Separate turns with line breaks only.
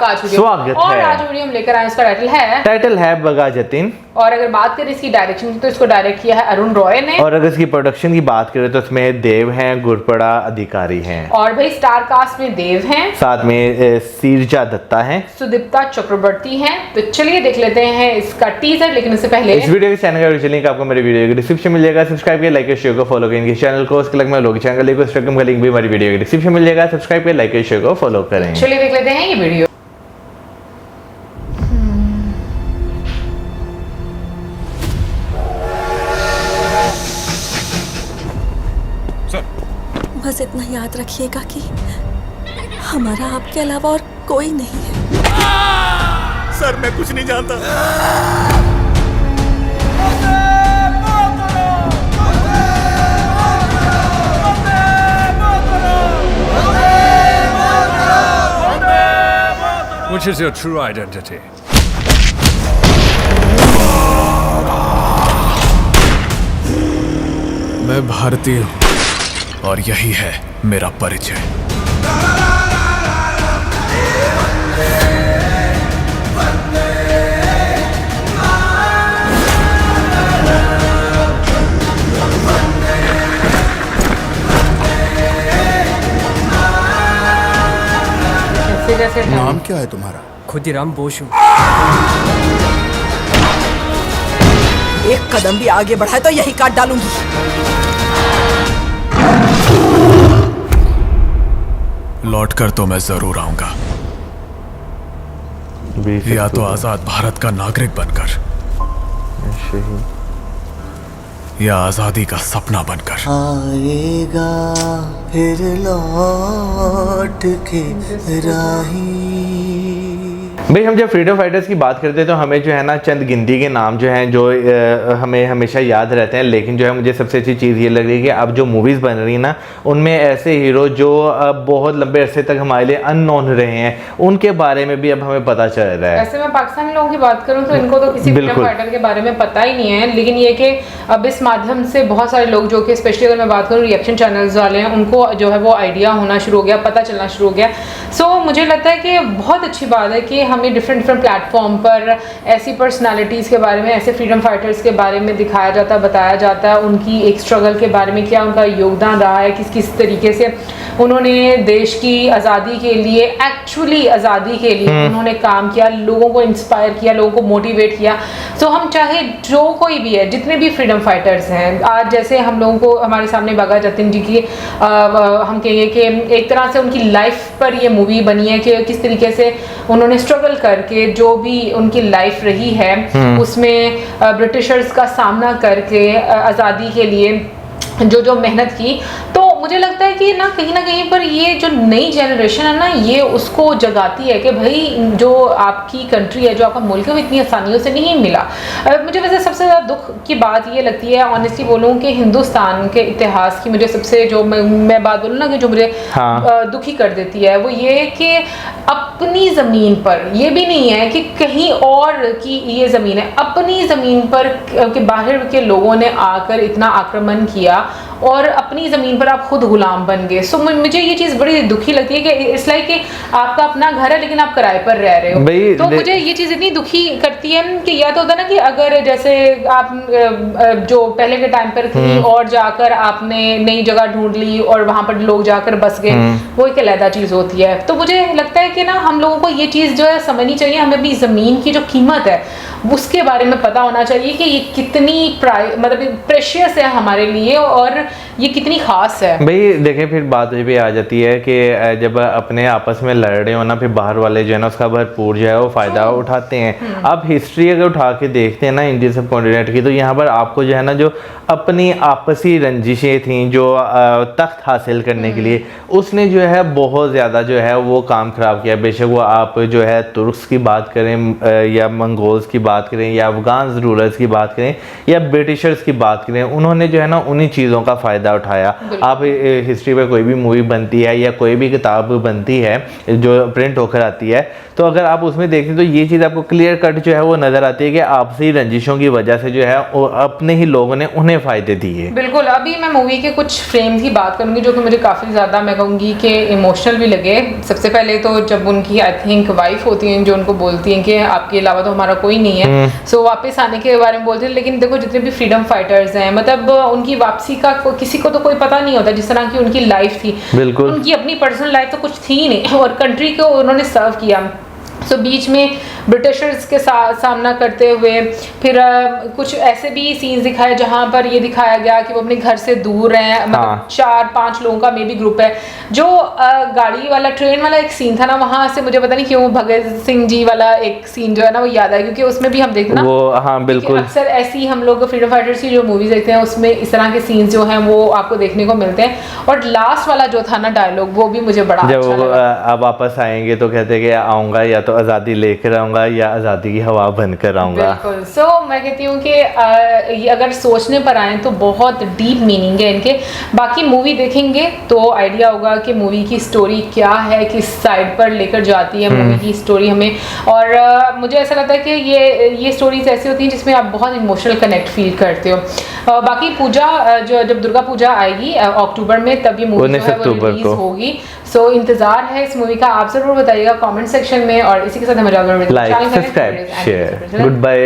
आज वीडियो
स्वागत
और
है।
आज वीडियो हम लेकर आए, उसका टाइटल है
बगा जतिन।
और अगर बात करें इसकी डायरेक्शन की तो इसको डायरेक्ट किया है अरुण रॉय ने।
और अगर इसकी प्रोडक्शन की बात करें तो इसमें देव हैं, गुरपड़ा अधिकारी हैं
और भाई स्टार कास्ट में देव हैं,
साथ में सीरजा दत्ता हैं,
सुदीप्ता चक्रवर्ती हैं। तो चलिए देख लेते हैं इसका टीजर, लेकिन उससे पहले
इस वीडियो के चैनल का लिंक आपको मेरे वीडियो के डिस्क्रिप्शन मिल जाएगा। सब्सक्राइब करिए, लाइक करिए, शेयर को फॉलो करेंगे चैनल को। उसके अलग में लोग चैनल का इंस्टाग्राम का लिंक भी हमारी वीडियो के डिस्क्रिप्शन मिल जाएगा। सब्सक्राइब करिए, लाइक करिए, शेयर को फॉलो करें।
चलिए देख लेते हैं ये वीडियो।
बस इतना याद रखिएगा कि हमारा आपके अलावा और कोई नहीं है।
सर मैं कुछ नहीं जानता।
Which is your true identity?
मैं भारतीय हूँ और यही है मेरा परिचय।
जैसे
नाम क्या है तुम्हारा?
खुदीराम बोस हूँ।
एक कदम भी आगे बढ़ाए तो यही काट डालूंगी।
लौट कर तो मैं जरूर आऊंगा, या तो आजाद भारत का नागरिक बनकर या आजादी का सपना बनकर।
आएगा फिर लौट के राही।
भाई हम जब फ्रीडम फाइटर्स की बात करते हैं तो हमें जो है ना चंद गिनती के नाम जो हैं जो हमें हमेशा याद रहते हैं, लेकिन जो है मुझे सबसे अच्छी चीज़ ये लग रही है कि अब जो मूवीज़ बन रही है ना उनमें ऐसे हीरो जो बहुत लंबे अरसे तक हमारे लिए अननोन रहे हैं उनके बारे में भी अब हमें पता चल रहा है।
ऐसे मैं पाकिस्तानी लोगों की बात करूं तो इनको तो किसी फ्रीडम फाइटर के बारे में पता ही नहीं है, लेकिन ये कि अब इस माध्यम से बहुत सारे लोग जो कि स्पेशली अगर मैं बात करूं रिएक्शन चैनल्स वाले हैं उनको जो है वो आइडिया होना शुरू हो गया, पता चलना शुरू हो गया। सो मुझे लगता है कि बहुत अच्छी बात है कि हमें डिफरेंट प्लेटफॉर्म पर ऐसी पर्सनालिटीज़ के बारे में, ऐसे फ्रीडम फाइटर्स के बारे में दिखाया जाता है, बताया जाता है, उनकी एक स्ट्रगल के बारे में, क्या उनका योगदान रहा है, किस किस तरीके से उन्होंने देश की आज़ादी के लिए, एक्चुअली आज़ादी के लिए उन्होंने काम किया, लोगों को इंस्पायर किया, लोगों को मोटिवेट किया। सो हम चाहे जो कोई भी है, जितने भी फ्रीडम फाइटर्स हैं, आज जैसे हम लोगों को हमारे सामने बगा जतिन जी की हम कहेंगे कि एक तरह से उनकी लाइफ पर ये मूवी बनी है कि किस तरीके से उन्होंने स्ट्रगल करके जो भी उनकी लाइफ रही है उसमें ब्रिटिशर्स का सामना करके आज़ादी के लिए जो मेहनत की। तो मुझे लगता है कि ना कहीं पर ये जो नई जनरेशन है ना ये उसको जगाती है कि भाई जो आपकी कंट्री है, जो आपका मुल्क है, वो इतनी आसानियों से नहीं मिला। मुझे वैसे सबसे ज़्यादा दुख की बात ये लगती है, ऑनेस्टली बोलूँ, कि हिंदुस्तान के इतिहास की मुझे सबसे जो मैं बात बोलूँ ना कि जो मुझे दुखी कर देती है वो ये कि अपनी ज़मीन पर, ये भी नहीं है कि कहीं और की ये ज़मीन है, अपनी ज़मीन पर के बाहर के लोगों ने आकर इतना आक्रमण किया और अपनी ज़मीन पर आप खुद गुलाम बन गए। सो मुझे ये चीज़ बड़ी दुखी लगती है कि इस लाइक कि आपका अपना घर है लेकिन आप किराए पर रह रहे हो। तो मुझे ये चीज़ इतनी दुखी करती है कि या तो होता ना कि अगर जैसे आप जो पहले के टाइम पर कहीं और जाकर आपने नई जगह ढूंढ ली और वहाँ पर लोग जाकर बस गए, वो एक अलग चीज़ होती है। तो मुझे लगता है कि ना हम लोगों को ये चीज़ जो है समझनी चाहिए, हमें अपनी ज़मीन की जो कीमत है उसके बारे में पता होना चाहिए कि ये कितनी मतलब प्रेशियस है हमारे लिए और ये कितनी खास है।
भाई देखें फिर बात भी आ जाती है कि जब अपने आपस में लड़ रहे हो ना, फिर बाहर वाले जो है ना उसका भरपूर जो है वो फ़ायदा उठाते हैं। आप हिस्ट्री अगर उठा के देखते हैं ना इंडियन सब कॉन्टिनेंट की, तो यहाँ पर आपको जो है ना जो अपनी आपसी रंजिशें थी जो तख्त हासिल करने के लिए, उसने जो है बहुत ज़्यादा जो है वो काम ख़राब किया। बेशक वो आप जो है तुर्क्स की बात करें या मंगोल्स की बात करें या अफगान रूलर्स की बात करें या ब्रिटिशर्स की बात करें, उन्होंने जो है ना उन्हीं चीज़ों का फ़ायदा उठाया। आप हिस्ट्री पे कोई भी मूवी बनती है या कोई भी किताब बनती है जो प्रिंट होकर आती है, तो अगर आप उसमें देखते तो ये चीज़ आपको क्लियर कट जो है वो नज़र आती है कि आपसी रंजिशों की वजह से जो है वो अपने ही लोगों ने उन्हें फ़ायदे दिए।
बिल्कुल। अभी मैं मूवी के कुछ फ्रेम की बात करूंगी जो कि मुझे काफ़ी ज़्यादा, मैं कहूँगी कि इमोशनल भी लगे। सबसे पहले तो जब उनकी आई थिंक वाइफ होती हैं जो उनको बोलती हैं कि आपके अलावा तो हमारा कोई नहीं है, सो वापस आने के बारे में बोलते हैं। लेकिन देखो जितने भी फ्रीडम फाइटर्स हैं, मतलब उनकी वापसी का किसी को तो कोई पता नहीं होता, जिस तरह की उनकी लाइफ थी।
बिल्कुल।
उनकी अपनी पर्सनल लाइफ तो कुछ थी नहीं और कंट्री को उन्होंने सर्व किया। सो बीच में ब्रिटिशर्स के सामना करते हुए फिर कुछ ऐसे भी सीन्स दिखाए जहाँ पर ये दिखाया गया कि वो अपने घर से दूर हैं, मतलब 4-5 लोगों का मे बी ग्रुप है। जो गाड़ी वाला ट्रेन वाला एक सीन था ना, वहाँ से मुझे पता नहीं क्यों भगत सिंह जी वाला एक सीन जो है ना वो याद आया, क्योंकि उसमें भी हम देखते ना
वो, हाँ बिल्कुल,
अक्सर ऐसी हम लोग फ्रीडम फाइटर्स की जो मूवीज देखते हैं उसमें इस तरह के सीन्स जो हैं वो आपको देखने को मिलते हैं। और लास्ट वाला जो था ना डायलॉग, वो भी मुझे बड़ा
जब
अच्छा
वो
लगा।
अब वापस आएंगे तो कहते कि आऊँगा या तो आज़ादी लेकर आऊँगा या आज़ादी की हवा बनकर आऊँगा।
बिल्कुल। सो मैं कहती हूँ कि ये अगर सोचने पर आए तो बहुत डीप मीनिंग है इनके। बाकी मूवी देखेंगे तो आइडिया होगा कि मूवी की स्टोरी क्या है, किस साइड पर लेकर जाती है मूवी की स्टोरी हमें। और मुझे ऐसा लगता है कि ये स्टोरीज ऐसी होती हैं जिसमें आप बहुत इमोशनल कनेक्ट फील करते हो। बाकी पूजा जब दुर्गा पूजा आएगी अक्टूबर में, तब ये मूवी जो है वो रिलीज होगी। सो इंतजार है इस मूवी का। आप जरूर बताइएगा कमेंट सेक्शन में। और इसी के साथ हमारे
like, subscribe, share, good bye.